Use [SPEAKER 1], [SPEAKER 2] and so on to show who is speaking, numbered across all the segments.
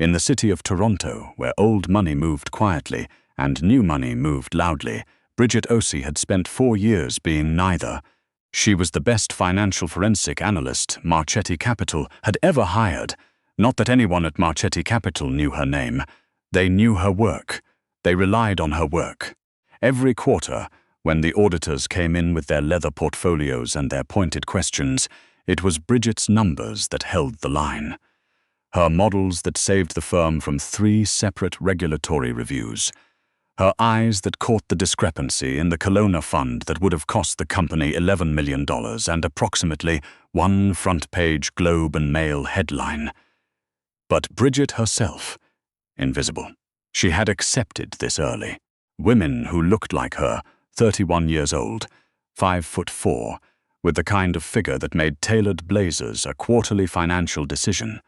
[SPEAKER 1] In the city of Toronto, where old money moved quietly and new money moved loudly, Bridget Osey had spent 4 years being neither. She was the best financial forensic analyst Marchetti Capital had ever hired. Not that anyone at Marchetti Capital knew her name. They knew her work. They relied on her work. Every quarter, when the auditors came in with their leather portfolios and their pointed questions, it was Bridget's numbers that held the line. Her models that saved the firm from 3 separate regulatory reviews. Her eyes that caught the discrepancy in the Kelowna fund that would have cost the company $11 million and approximately 1 front-page Globe and Mail headline. But Bridget herself, invisible. She had accepted this early. Women who looked like her, 31 years old, 5'4", with the kind of figure that made tailored blazers a quarterly financial decision,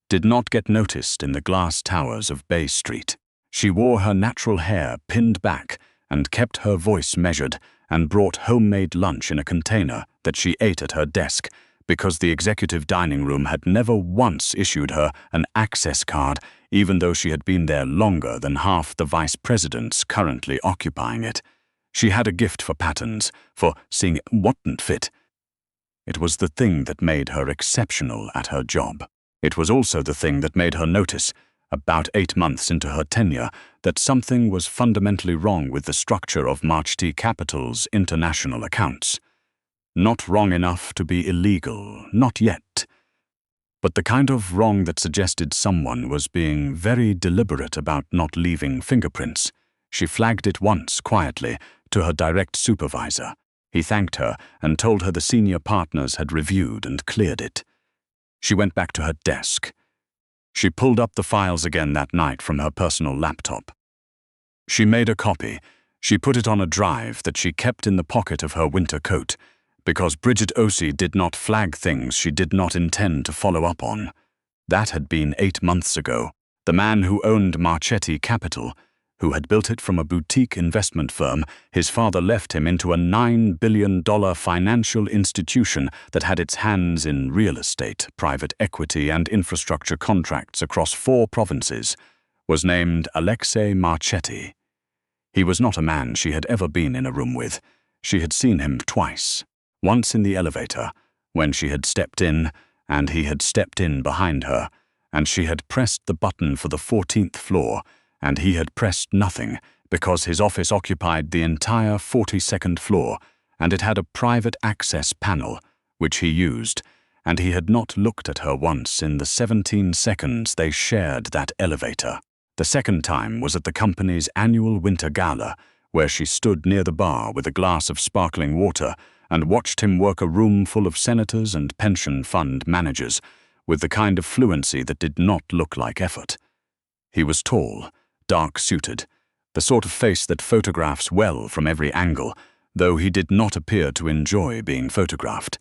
[SPEAKER 1] did not get noticed in the glass towers of Bay Street. She wore her natural hair pinned back and kept her voice measured and brought homemade lunch in a container that she ate at her desk because the executive dining room had never once issued her an access card, even though she had been there longer than half the vice presidents currently occupying it. She had a gift for patterns, for seeing what didn't fit. It was the thing that made her exceptional at her job. It was also the thing that made her notice, about 8 months into her tenure, that something was fundamentally wrong with the structure of Marchetti Capital's international accounts. Not wrong enough to be illegal, not yet. But the kind of wrong that suggested someone was being very deliberate about not leaving fingerprints. She flagged it once, quietly, to her direct supervisor. He thanked her and told her the senior partners had reviewed and cleared it. She went back to her desk. She pulled up the files again that night from her personal laptop. She made a copy. She put it on a drive that she kept in the pocket of her winter coat, because Bridget Osey did not flag things she did not intend to follow up on. That had been 8 months ago. The man who owned Marchetti Capital, who had built it from a boutique investment firm, his father left him into a $9 billion financial institution that had its hands in real estate, private equity, and infrastructure contracts across 4 provinces, was named Alexei Marchetti. He was not a man she had ever been in a room with. She had seen him twice. Once in the elevator, when she had stepped in, and he had stepped in behind her, and she had pressed the button for the 14th floor, and he had pressed nothing because his office occupied the entire 42nd floor, and it had a private access panel, which he used, and he had not looked at her once in the 17 seconds they shared that elevator. The second time was at the company's annual winter gala, where she stood near the bar with a glass of sparkling water and watched him work a room full of senators and pension fund managers with the kind of fluency that did not look like effort. He was tall, dark-suited, the sort of face that photographs well from every angle, though he did not appear to enjoy being photographed.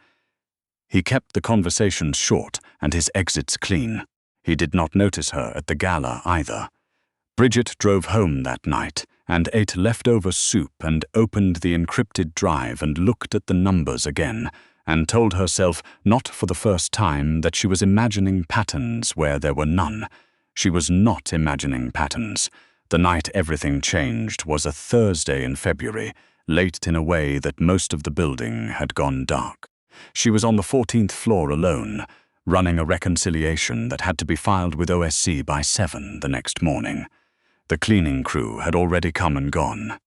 [SPEAKER 1] He kept the conversations short and his exits clean. He did not notice her at the gala either. Bridget drove home that night and ate leftover soup and opened the encrypted drive and looked at the numbers again and told herself, not for the first time, that she was imagining patterns where there were none. She was not imagining patterns. The night everything changed was a Thursday in February, late in a way that most of the building had gone dark. She was on the 14th floor alone, running a reconciliation that had to be filed with OSC by 7 the next morning. The cleaning crew had already come and gone.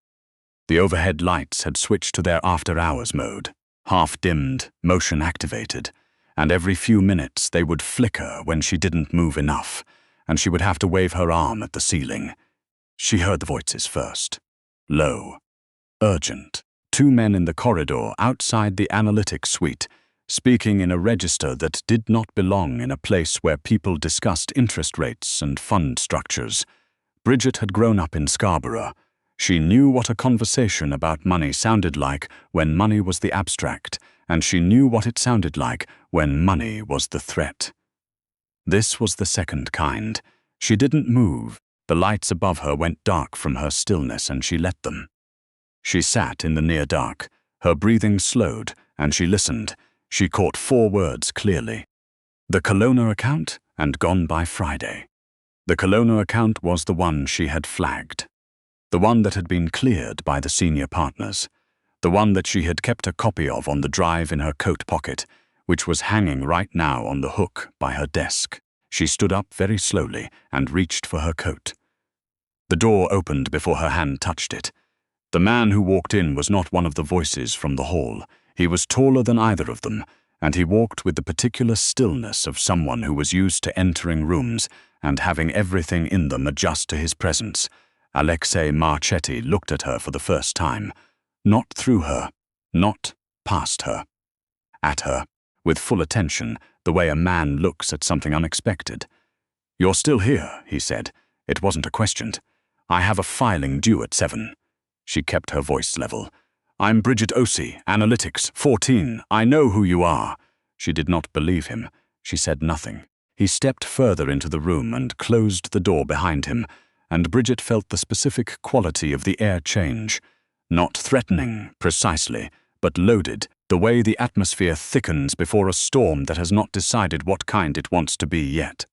[SPEAKER 1] The overhead lights had switched to their after-hours mode, half-dimmed, motion-activated, and every few minutes they would flicker when she didn't move enough, and she would have to wave her arm at the ceiling. She heard the voices first. Low. Urgent. 2 men in the corridor outside the analytics suite, speaking in a register that did not belong in a place where people discussed interest rates and fund structures. Bridget had grown up in Scarborough. She knew what a conversation about money sounded like when money was the abstract, and she knew what it sounded like when money was the threat. This was the second kind. She didn't move. The lights above her went dark from her stillness, and she let them. She sat in the near dark. Her breathing slowed, and she listened. She caught 4 words clearly. The Kelowna account and gone by Friday. The Kelowna account was the one she had flagged. The one that had been cleared by the senior partners. The one that she had kept a copy of on the drive in her coat pocket, which was hanging right now on the hook by her desk. She stood up very slowly and reached for her coat. The door opened before her hand touched it. The man who walked in was not one of the voices from the hall. He was taller than either of them, and he walked with the particular stillness of someone who was used to entering rooms and having everything in them adjust to his presence. Alexei Marchetti looked at her for the first time. Not through her, not past her. At her, with full attention, the way a man looks at something unexpected. "You're still here," he said. It wasn't a question. "I have a filing due at 7. She kept her voice level. "I'm Bridget Osei, Analytics, 14. I know who you are." She did not believe him. She said nothing. He stepped further into the room and closed the door behind him, and Bridget felt the specific quality of the air change. Not threatening, precisely, but loaded, the way the atmosphere thickens before a storm that has not decided what kind it wants to be yet.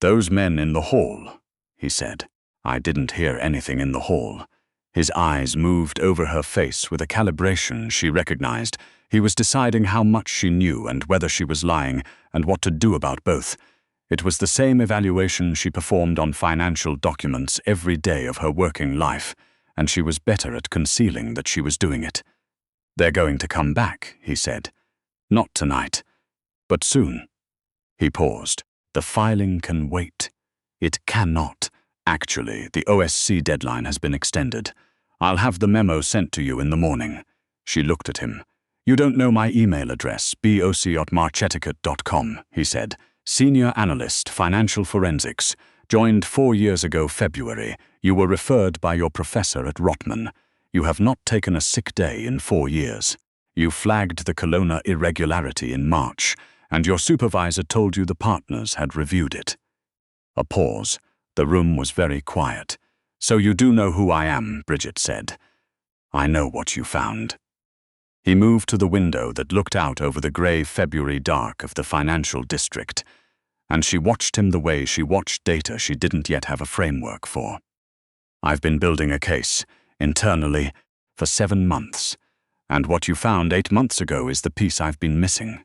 [SPEAKER 1] "Those men in the hall," he said. "I didn't hear anything in the hall." His eyes moved over her face with a calibration she recognized. He was deciding how much she knew and whether she was lying, and what to do about both. It was the same evaluation she performed on financial documents every day of her working life, and she was better at concealing that she was doing it. "They're going to come back," he said. "Not tonight, but soon." He paused. "The filing can wait." "It cannot. Actually, the OSC deadline has been extended. I'll have the memo sent to you in the morning." She looked at him. "You don't know my email address, boc@marcheticate.com," he said. "Senior Analyst, Financial Forensics. Joined 4 years ago February. You were referred by your professor at Rotman. You have not taken a sick day in 4 years. You flagged the Kelowna irregularity in March, and your supervisor told you the partners had reviewed it." A pause. The room was very quiet. "So you do know who I am," Bridget said. "I know what you found." He moved to the window that looked out over the grey February dark of the financial district, and she watched him the way she watched data she didn't yet have a framework for. "I've been building a case, internally, for 7 months, and what you found 8 months ago is the piece I've been missing."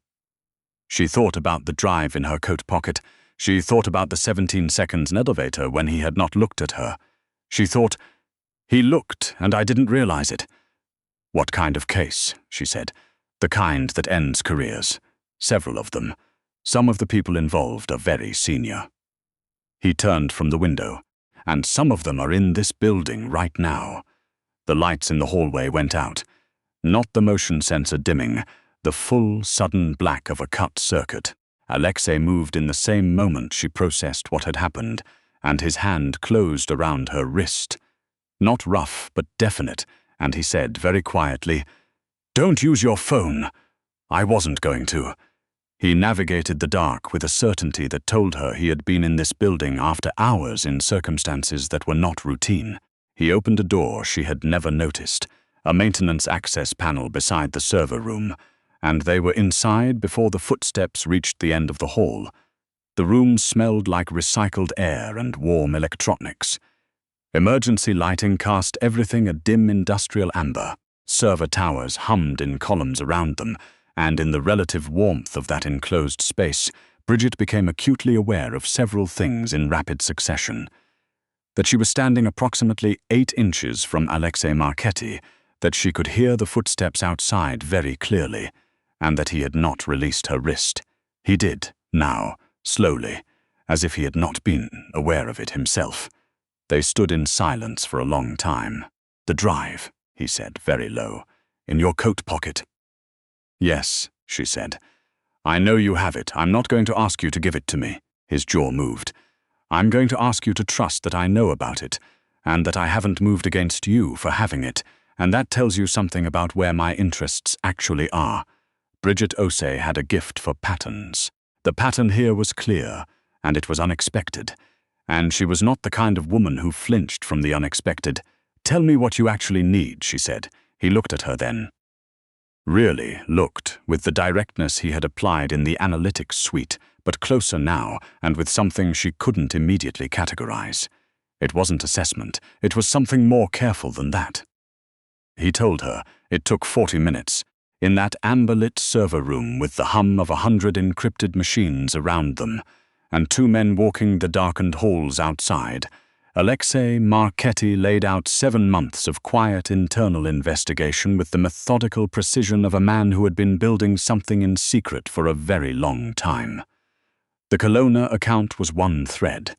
[SPEAKER 1] She thought about the drive in her coat pocket. She thought about the 17 seconds in elevator when he had not looked at her. She thought, "He looked, and I didn't realize it." "What kind of case?" she said. "The kind that ends careers. Several of them. Some of the people involved are very senior." He turned from the window. "And some of them are in this building right now." The lights in the hallway went out. Not the motion sensor dimming, the full, sudden black of a cut circuit. Alexei moved in the same moment she processed what had happened, and his hand closed around her wrist. Not rough, but definite, and he said very quietly, "Don't use your phone." "I wasn't going to." He navigated the dark with a certainty that told her he had been in this building after hours in circumstances that were not routine. He opened a door she had never noticed, a maintenance access panel beside the server room, and they were inside before the footsteps reached the end of the hall. The room smelled like recycled air and warm electronics. Emergency lighting cast everything a dim industrial amber. Server towers hummed in columns around them, and in the relative warmth of that enclosed space, Bridget became acutely aware of several things in rapid succession. That she was standing approximately 8 inches from Alexei Marchetti, that she could hear the footsteps outside very clearly, and that he had not released her wrist. He did, now, slowly, as if he had not been aware of it himself. They stood in silence for a long time. "The drive," he said, very low. "In your coat pocket." "Yes," she said. "I know you have it. I'm not going to ask you to give it to me." His jaw moved. "I'm going to ask you to trust that I know about it, and that I haven't moved against you for having it, and that tells you something about where my interests actually are." Bridget Osei had a gift for patterns. The pattern here was clear, and it was unexpected. And she was not the kind of woman who flinched from the unexpected. "Tell me what you actually need," she said. He looked at her then. Really looked, with the directness he had applied in the analytics suite, but closer now and with something she couldn't immediately categorize. It wasn't assessment, it was something more careful than that. He told her it took 40 minutes, in that amber-lit server room with the hum of 100 encrypted machines around them, and 2 men walking the darkened halls outside. Alexei Marchetti laid out 7 months of quiet internal investigation with the methodical precision of a man who had been building something in secret for a very long time. The Kelowna account was one thread.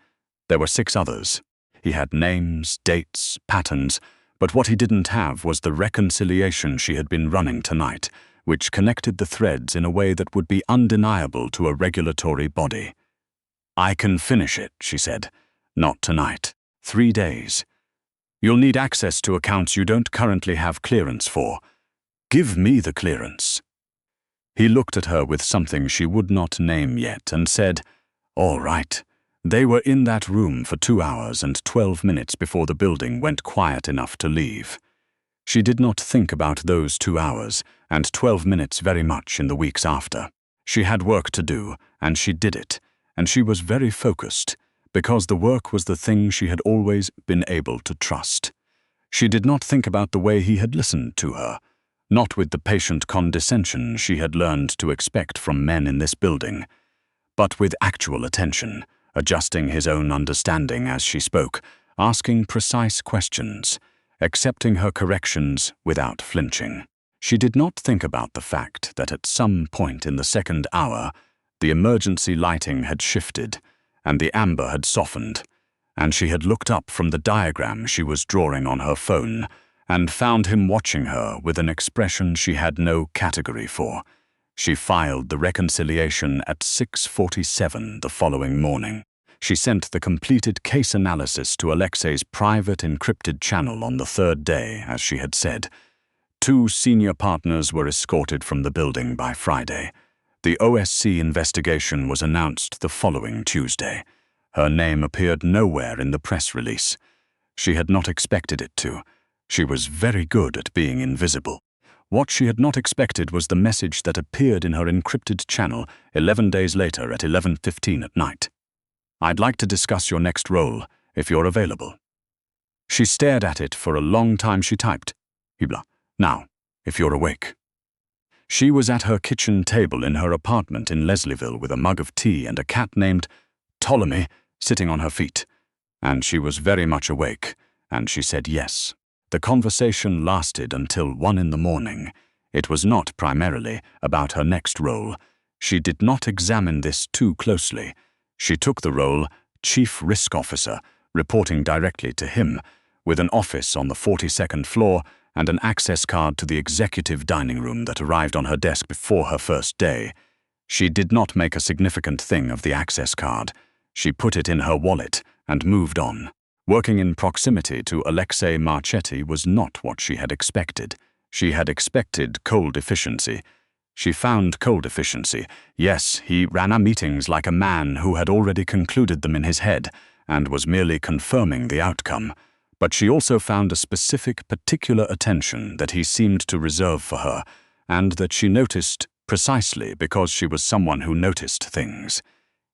[SPEAKER 1] There were 6 others. He had names, dates, patterns, but what he didn't have was the reconciliation she had been running tonight, which connected the threads in a way that would be undeniable to a regulatory body. "I can finish it," she said. "Not tonight. 3 days. You'll need access to accounts you don't currently have clearance for. Give me the clearance." He looked at her with something she would not name yet and said, "All right." They were in that room for 2 hours and 12 minutes before the building went quiet enough to leave. She did not think about those 2 hours and 12 minutes very much in the weeks after. She had work to do, and she did it, and she was very focused, because the work was the thing she had always been able to trust. She did not think about the way he had listened to her, not with the patient condescension she had learned to expect from men in this building, but with actual attention, adjusting his own understanding as she spoke, asking precise questions, accepting her corrections without flinching. She did not think about the fact that at some point in the second hour, the emergency lighting had shifted, and the amber had softened, and she had looked up from the diagram she was drawing on her phone and found him watching her with an expression she had no category for. She filed the reconciliation at 6:47 the following morning. She sent the completed case analysis to Alexei's private encrypted channel on the 3rd day, as she had said. 2 senior partners were escorted from the building by Friday. The OSC investigation was announced the following Tuesday. Her name appeared nowhere in the press release. She had not expected it to. She was very good at being invisible. What she had not expected was the message that appeared in her encrypted channel 11 days later at 11:15 at night. "I'd like to discuss your next role, if you're available." She stared at it for a long time. She typed, "Hibla, now, if you're awake." She was at her kitchen table in her apartment in Leslieville with a mug of tea and a cat named Ptolemy sitting on her feet. And she was very much awake, and she said yes. The conversation lasted until 1 in the morning. It was not primarily about her next role. She did not examine this too closely. She took the role Chief Risk Officer, reporting directly to him, with an office on the 42nd floor and an access card to the executive dining room that arrived on her desk before her first day. She did not make a significant thing of the access card. She put it in her wallet and moved on. Working in proximity to Alexei Marchetti was not what she had expected. She had expected cold efficiency. She found cold efficiency. Yes, he ran her meetings like a man who had already concluded them in his head and was merely confirming the outcome. But she also found a specific, particular attention that he seemed to reserve for her, and that she noticed precisely because she was someone who noticed things.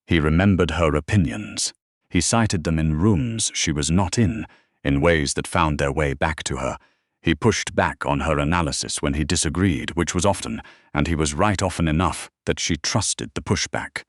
[SPEAKER 1] He remembered her opinions. He cited them in rooms she was not in ways that found their way back to her. He pushed back on her analysis when he disagreed, which was often, and he was right often enough that she trusted the pushback.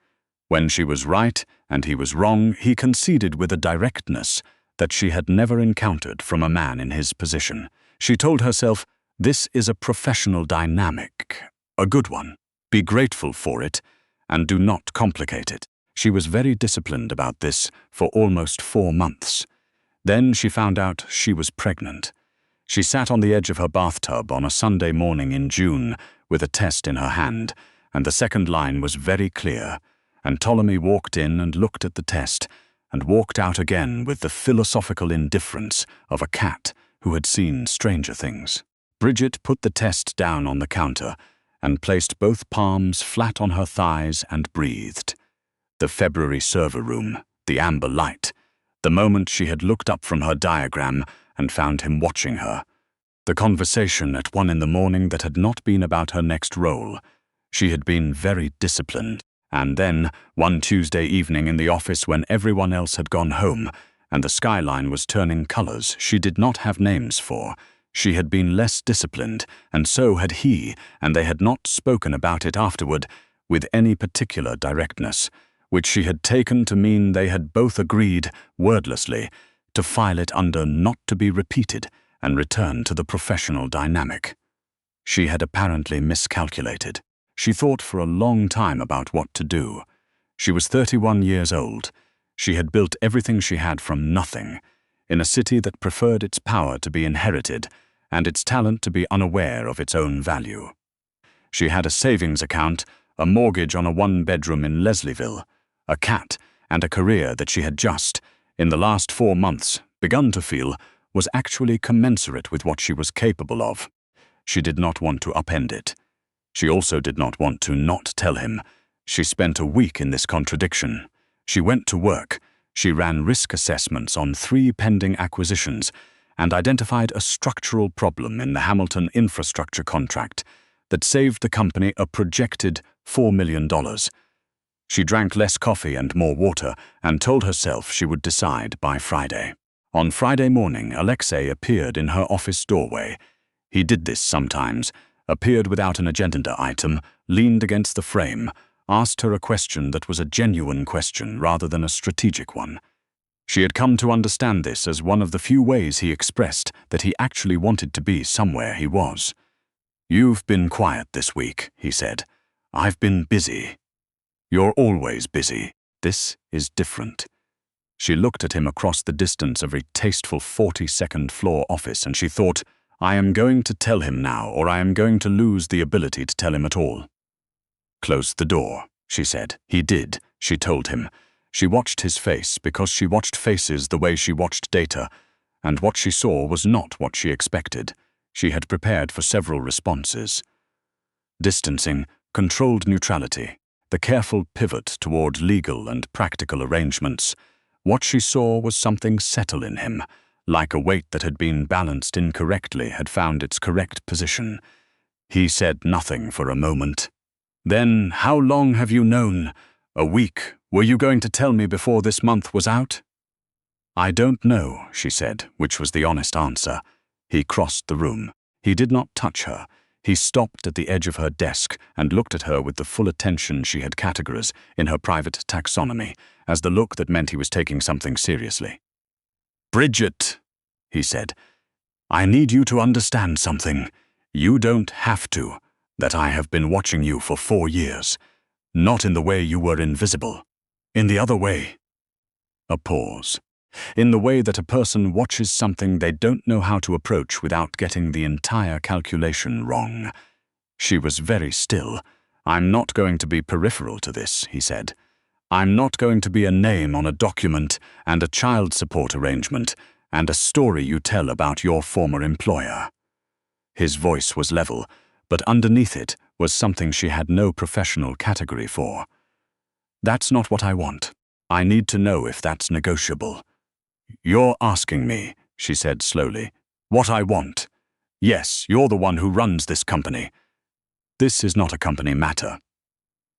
[SPEAKER 1] When she was right and he was wrong, he conceded with a directness that she had never encountered from a man in his position. She told herself, this is a professional dynamic, a good one. Be grateful for it, and do not complicate it. She was very disciplined about this for almost 4 months. Then she found out she was pregnant. She sat on the edge of her bathtub on a Sunday morning in June with a test in her hand, and the second line was very clear, and Ptolemy walked in and looked at the test, and walked out again with the philosophical indifference of a cat who had seen stranger things. Bridget put the test down on the counter and placed both palms flat on her thighs and breathed. The February server room, the amber light, the moment she had looked up from her diagram and found him watching her. The conversation at 1 in the morning that had not been about her next role. She had been very disciplined, And then, one Tuesday evening in the office when everyone else had gone home, and the skyline was turning colors she did not have names for, she had been less disciplined, and so had he, and they had not spoken about it afterward with any particular directness, which she had taken to mean they had both agreed, wordlessly, to file it under not to be repeated and return to the professional dynamic. She had apparently miscalculated. She thought for a long time about what to do. She was 31 years old. She had built everything she had from nothing, in a city that preferred its power to be inherited and its talent to be unaware of its own value. She had a savings account, a mortgage on a one-bedroom in Leslieville, a cat, and a career that she had just, in the last 4 months, begun to feel was actually commensurate with what she was capable of. She did not want to upend it. She also did not want to not tell him. She spent a week in this contradiction. She went to work. She ran risk assessments on 3 pending acquisitions and identified a structural problem in the Hamilton infrastructure contract that saved the company a projected $4 million. She drank less coffee and more water and told herself she would decide by Friday. On Friday morning, Alexei appeared in her office doorway. He did this sometimes, appeared without an agenda item, leaned against the frame, asked her a question that was a genuine question rather than a strategic one. She had come to understand this as one of the few ways he expressed that he actually wanted to be somewhere he was. "You've been quiet this week," he said. "I've been busy." "You're always busy. This is different." She looked at him across the distance of a tasteful 42nd floor office and she thought, "I am going to tell him now or I am going to lose the ability to tell him at all." "Close the door," she said. He did, she told him. She watched his face because she watched faces the way she watched data, and what she saw was not what she expected. She had prepared for several responses. Distancing, controlled neutrality, the careful pivot toward legal and practical arrangements. What she saw was something settle in him, like a weight that had been balanced incorrectly had found its correct position. He said nothing for a moment. "Then, how long have you known? A week. Were you going to tell me before this month was out?" "I don't know," she said, which was the honest answer. He crossed the room. He did not touch her. He stopped at the edge of her desk and looked at her with the full attention she had categorized in her private taxonomy, as the look that meant he was taking something seriously. "Bridget," he said, "I need you to understand something. You don't have to. That I have been watching you for 4 years. Not in the way you were invisible. In the other way." A pause. In the way that a person watches something they don't know how to approach without getting the entire calculation wrong. She was very still. "I'm not going to be peripheral to this," he said. "I'm not going to be a name on a document and a child support arrangement and a story you tell about your former employer." His voice was level, but underneath it was something she had no professional category for. "That's not what I want. I need to know if that's negotiable." "You're asking me," she said slowly, "what I want. Yes, you're the one who runs this company." "This is not a company matter."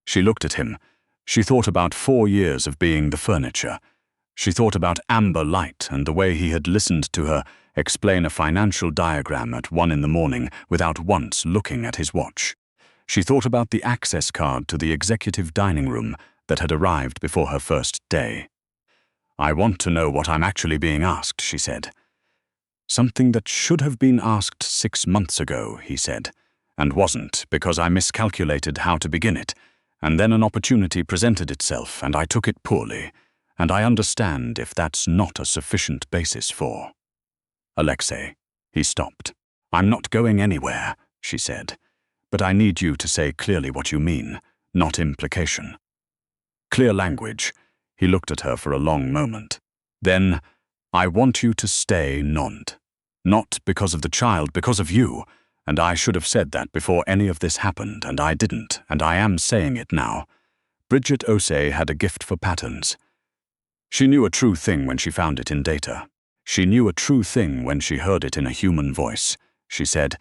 [SPEAKER 1] She looked at him. She thought about 4 years of being the furniture. She thought about amber light and the way he had listened to her explain a financial diagram at 1 in the morning without once looking at his watch. She thought about the access card to the executive dining room that had arrived before her first day. "I want to know what I'm actually being asked," she said. "Something that should have been asked 6 months ago," he said, "and wasn't because I miscalculated how to begin it, and then an opportunity presented itself and I took it poorly, and I understand if that's not a sufficient basis for." "Alexei," he stopped. "I'm not going anywhere," she said, "but I need you to say clearly what you mean, not implication." Clear language. He looked at her for a long moment. Then, "I want you to stay nond. Not because of the child, because of you. And I should have said that before any of this happened, and I didn't, and I am saying it now." Bridget Osei had a gift for patterns. She knew a true thing when she found it in data. She knew a true thing when she heard it in a human voice. She said,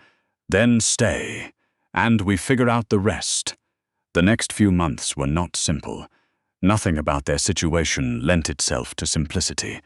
[SPEAKER 1] "Then stay, and we figure out the rest. The next few months were not simple. Nothing about their situation lent itself to simplicity.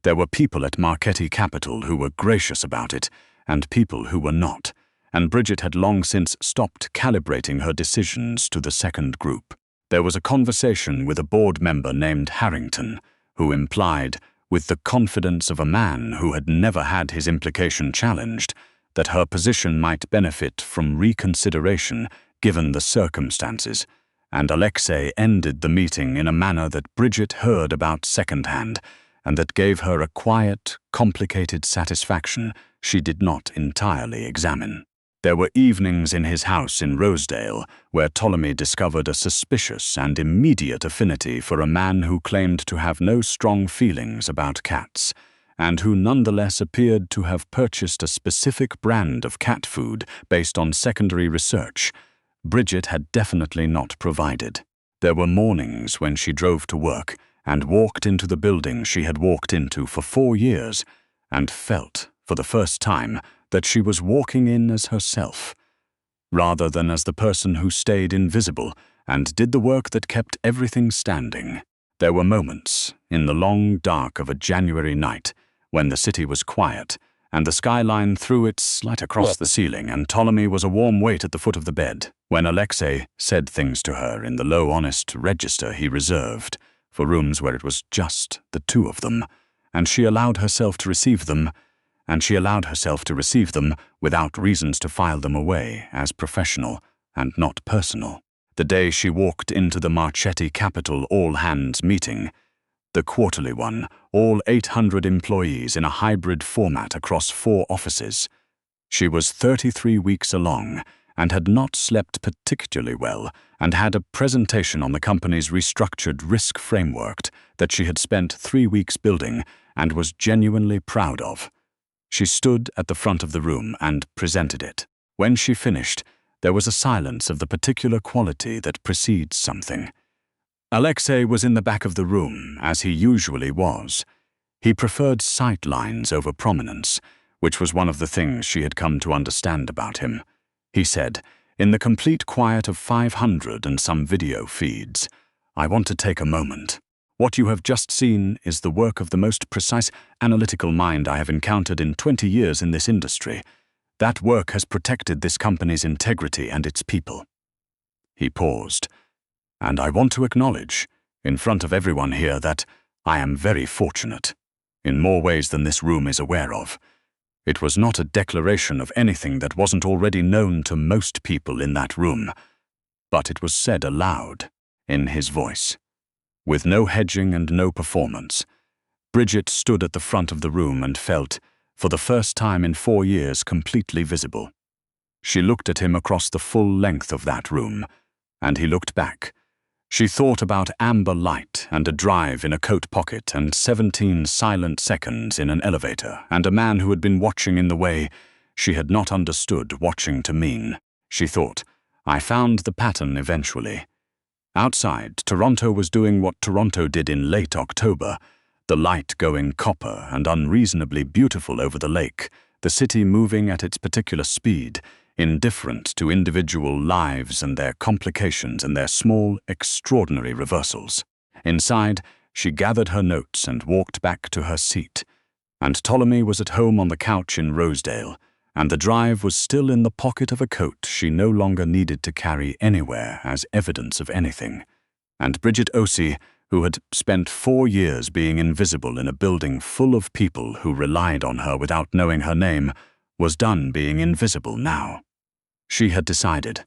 [SPEAKER 1] There were people at Marchetti Capital who were gracious about it, and people who were not, and Bridget had long since stopped calibrating her decisions to the second group. There was a conversation with a board member named Harrington, who implied, with the confidence of a man who had never had his implication challenged, that her position might benefit from reconsideration given the circumstances, and Alexei ended the meeting in a manner that Bridget heard about secondhand, and that gave her a quiet, complicated satisfaction she did not entirely examine. There were evenings in his house in Rosedale where Ptolemy discovered a suspicious and immediate affinity for a man who claimed to have no strong feelings about cats, and who nonetheless appeared to have purchased a specific brand of cat food based on secondary research Bridget had definitely not provided. There were mornings when she drove to work and walked into the building she had walked into for 4 years and felt, for the first time, that she was walking in as herself, rather than as the person who stayed invisible and did the work that kept everything standing. There were moments, in the long dark of a January night, when the city was quiet, and the skyline threw its light across the ceiling, and Ptolemy was a warm weight at the foot of the bed, when Alexei said things to her in the low, honest register he reserved for rooms where it was just the two of them, and she allowed herself to receive them, without reasons to file them away as professional and not personal. The day she walked into the Marchetti Capital all-hands meeting, the quarterly one, all 800 employees in a hybrid format across 4 offices. She was 33 weeks along and had not slept particularly well, and had a presentation on the company's restructured risk framework that she had spent 3 weeks building and was genuinely proud of. She stood at the front of the room and presented it. When she finished, there was a silence of the particular quality that precedes something. Alexei was in the back of the room, as he usually was. He preferred sight lines over prominence, which was one of the things she had come to understand about him. He said, in the complete quiet of 500 and some video feeds, "I want to take a moment. What you have just seen is the work of the most precise, analytical mind I have encountered in 20 years in this industry. That work has protected this company's integrity and its people." He paused. "And I want to acknowledge, in front of everyone here, that I am very fortunate, in more ways than this room is aware of." It was not a declaration of anything that wasn't already known to most people in that room, but it was said aloud, in his voice, with no hedging and no performance. Bridget stood at the front of the room and felt, for the first time in 4 years, completely visible. She looked at him across the full length of that room, and he looked back. She thought about amber light and a drive in a coat pocket and 17 silent seconds in an elevator and a man who had been watching in the way she had not understood watching to mean. She thought, I found the pattern eventually. Outside, Toronto was doing what Toronto did in late October, the light going copper and unreasonably beautiful over the lake, the city moving at its particular speed, indifferent to individual lives and their complications and their small, extraordinary reversals. Inside, she gathered her notes and walked back to her seat. And Ptolemy was at home on the couch in Rosedale, and the drive was still in the pocket of a coat she no longer needed to carry anywhere as evidence of anything. And Bridget Osei, who had spent 4 years being invisible in a building full of people who relied on her without knowing her name, was done being invisible now. She had decided,